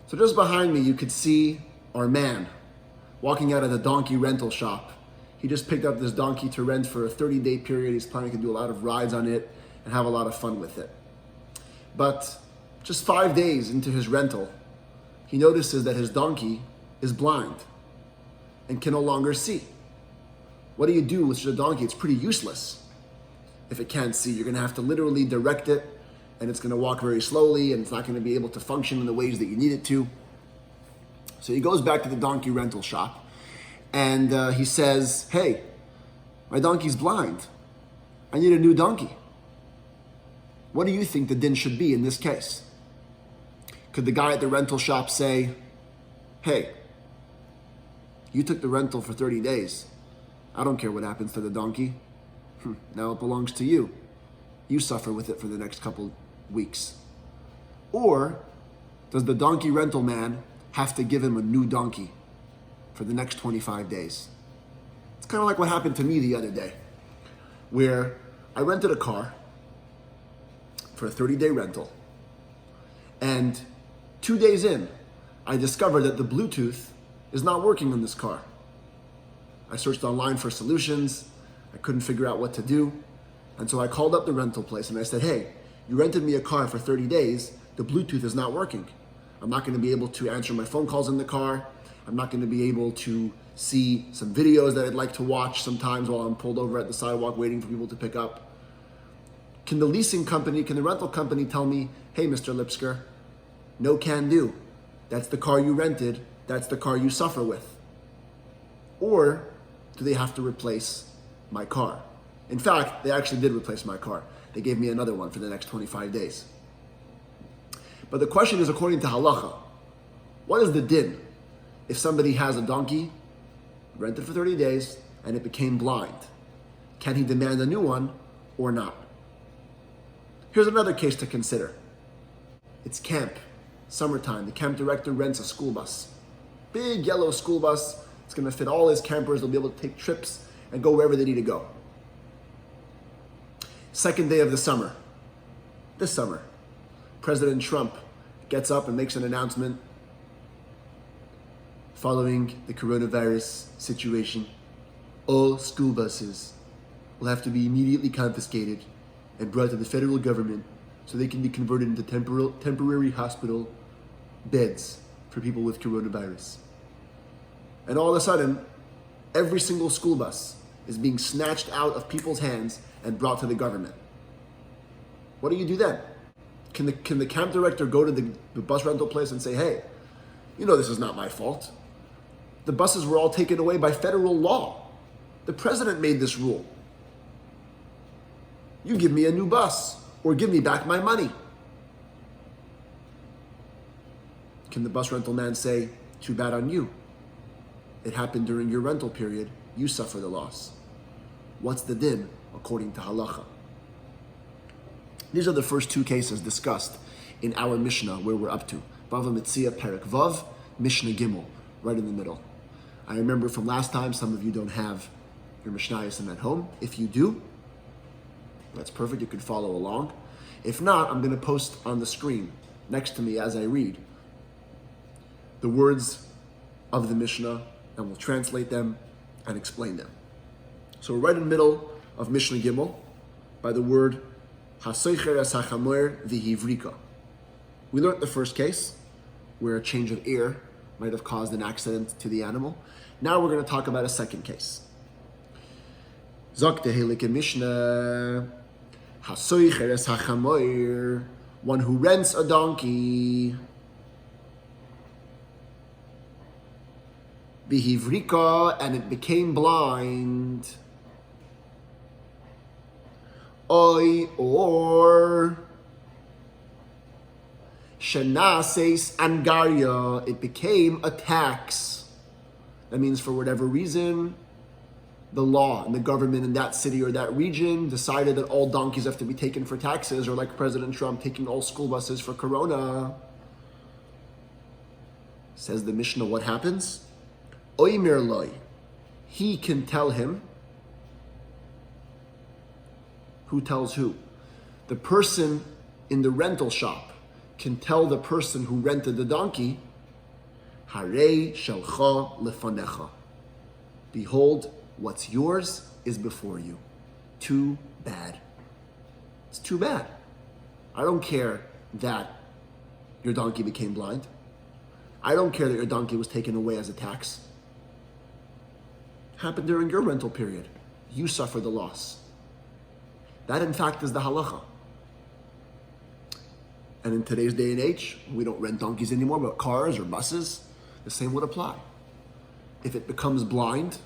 So just behind me, you could see our man walking out of the donkey rental shop. He just picked up this donkey to rent for a 30-day period. He's planning to do a lot of rides on it and have a lot of fun with it. But just 5 days into his rental, he notices that his donkey is blind and can no longer see. What do you do with a donkey? It's pretty useless. If it can't see, you're going to have to literally direct it, and it's going to walk very slowly, and it's not going to be able to function in the ways that you need it to. So he goes back to the donkey rental shop, and he says, "Hey, my donkey's blind. I need a new donkey. What do you think the din should be in this case?" Could the guy at the rental shop say, "Hey, you took the rental for 30 days. I don't care what happens to the donkey. Now it belongs to you. You suffer with it for the next couple weeks." Or does the donkey rental man have to give him a new donkey for the next 25 days? It's kind of like what happened to me the other day, where I rented a car for a 30-day rental, and 2 days in, I discovered that the Bluetooth is not working on this car. I searched online for solutions. I couldn't figure out what to do. And so I called up the rental place and I said, "Hey, you rented me a car for 30 days. The Bluetooth is not working. I'm not going to be able to answer my phone calls in the car. I'm not going to be able to see some videos that I'd like to watch sometimes while I'm pulled over at the sidewalk waiting for people to pick up. Can the rental company tell me, 'Hey, Mr. Lipsker, no can do. That's the car you rented. That's the car you suffer with'? Or do they have to replace my car?" In fact, they actually did replace my car. They gave me another one for the next 25 days. But the question is, according to halacha, what is the din if somebody has a donkey, rented for 30 days, and it became blind? Can he demand a new one or not? Here's another case to consider. It's camp, summertime. The camp director rents a school bus. Big yellow school bus. It's going to fit all his campers. They'll be able to take trips and go wherever they need to go. Second day of the summer. This summer, President Trump gets up and makes an announcement following the coronavirus situation. All school buses will have to be immediately confiscated and brought to the federal government so they can be converted into temporary hospital beds for people with coronavirus. And all of a sudden, every single school bus is being snatched out of people's hands and brought to the government. What do you do then? Can the camp director go to the bus rental place and say, "Hey, you know this is not my fault. The buses were all taken away by federal law. The president made this rule. You give me a new bus or give me back my money." Can the bus rental man say, "Too bad on you. It happened during your rental period. You suffer the loss"? What's the din according to halacha? These are the first two cases discussed in our Mishnah, where we're up to. Bava Metzia Perek Vav, Mishnah Gimmel, right in the middle. I remember from last time, some of you don't have your Mishnayos at home. If you do, that's perfect. You can follow along. If not, I'm going to post on the screen next to me as I read the words of the Mishnah, and we'll translate them and explain them. So we're right in the middle of Mishnah Gimmel by the word Hasoicher es hachamoer v'hivrika. We learned the first case where a change of air might have caused an accident to the animal. Now we're going to talk about a second case. Zok tehelike Mishnah Hasoicher es hachamoer, one who rents a donkey, v'hivrika, and it became blind. Oy, or shenases angarya, it became a tax. That means for whatever reason, the law and the government in that city or that region decided that all donkeys have to be taken for taxes, or like President Trump taking all school buses for corona. Says the Mishnah, what happens? Oimer loy, he can tell him. Who tells who? The person in the rental shop can tell the person who rented the donkey, Harei shelcha lefanecha. Behold, what's yours is before you. Too bad. It's too bad. I don't care that your donkey became blind. I don't care that your donkey was taken away as a tax. Happened during your rental period. You suffered the loss. That, in fact, is the halacha. And in today's day and age, we don't rent donkeys anymore, but cars or buses, the same would apply. If it becomes blind,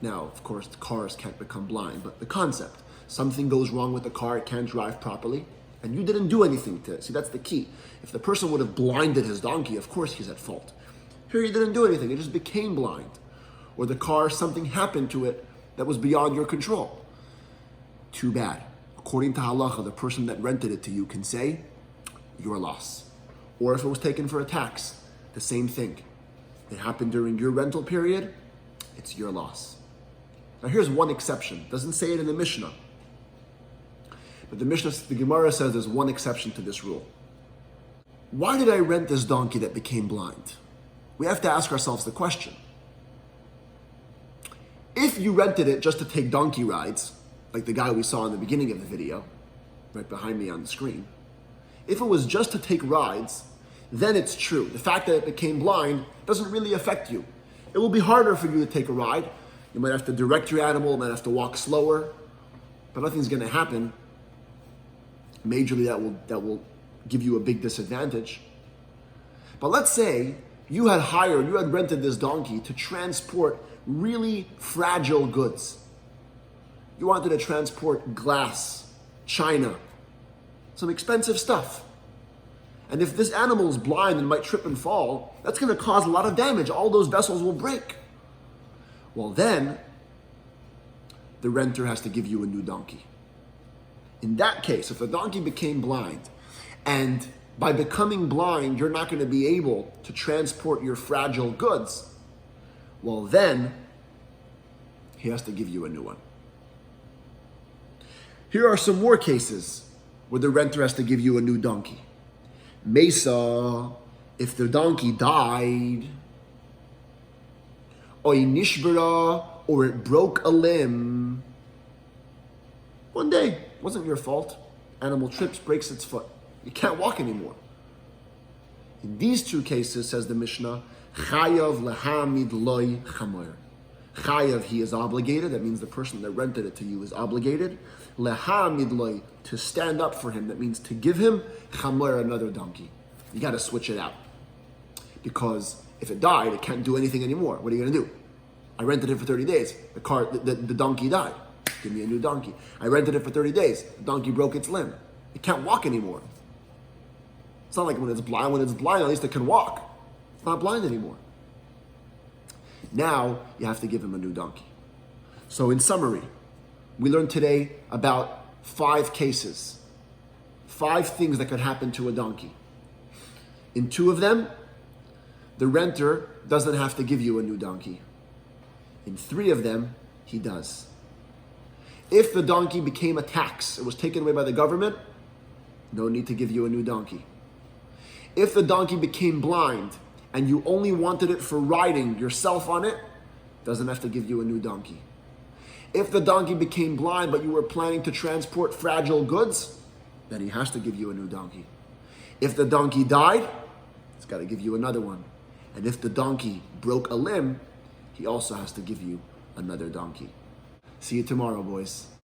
now, of course, the cars can't become blind, but the concept, something goes wrong with the car, it can't drive properly, and you didn't do anything to it. See, that's the key. If the person would have blinded his donkey, of course he's at fault. Here he didn't do anything, it just became blind. Or the car, something happened to it that was beyond your control. Too bad. According to halacha, the person that rented it to you can say, your loss. Or if it was taken for a tax, the same thing. It happened during your rental period, it's your loss. Now here's one exception. It doesn't say it in the Mishnah. But the Mishnah, the Gemara says there's one exception to this rule. Why did I rent this donkey that became blind? We have to ask ourselves the question. If you rented it just to take donkey rides, like the guy we saw in the beginning of the video, right behind me on the screen, if it was just to take rides, then it's true. The fact that it became blind doesn't really affect you. It will be harder for you to take a ride. You might have to direct your animal, you might have to walk slower, but nothing's going to happen. Majorly, that will give you a big disadvantage. But let's say you had rented this donkey to transport really fragile goods. You wanted to transport glass, china, some expensive stuff. And if this animal is blind and might trip and fall, that's going to cause a lot of damage. All those vessels will break. Well, then, the renter has to give you a new donkey. In that case, if the donkey became blind, and by becoming blind, you're not going to be able to transport your fragile goods, well then, he has to give you a new one. Here are some more cases where the renter has to give you a new donkey. Mesa, if the donkey died, oy nishbara, or it broke a limb. One day, wasn't your fault. Animal trips, breaks its foot. You can't walk anymore. In these two cases, says the Mishnah, chayav lehamid loy chamoyer. Chayav, he is obligated. That means the person that rented it to you is obligated. Lehamid loy, to stand up for him. That means to give him chamoyer, another donkey. You got to switch it out. Because if it died, it can't do anything anymore. What are you going to do? I rented it for 30 days. The donkey died. Give me a new donkey. I rented it for 30 days. The donkey broke its limb. It can't walk anymore. It's not like when it's blind. When it's blind, at least it can walk. It's not blind anymore. Now, you have to give him a new donkey. So in summary, we learned today about 5 cases. 5 things that could happen to a donkey. In 2 of them, the renter doesn't have to give you a new donkey. In 3 of them, he does. If the donkey became a tax, it was taken away by the government, no need to give you a new donkey. If the donkey became blind and you only wanted it for riding yourself on it, doesn't have to give you a new donkey. If the donkey became blind but you were planning to transport fragile goods, then he has to give you a new donkey. If the donkey died, he's got to give you another one. And if the donkey broke a limb, he also has to give you another donkey. See you tomorrow, boys.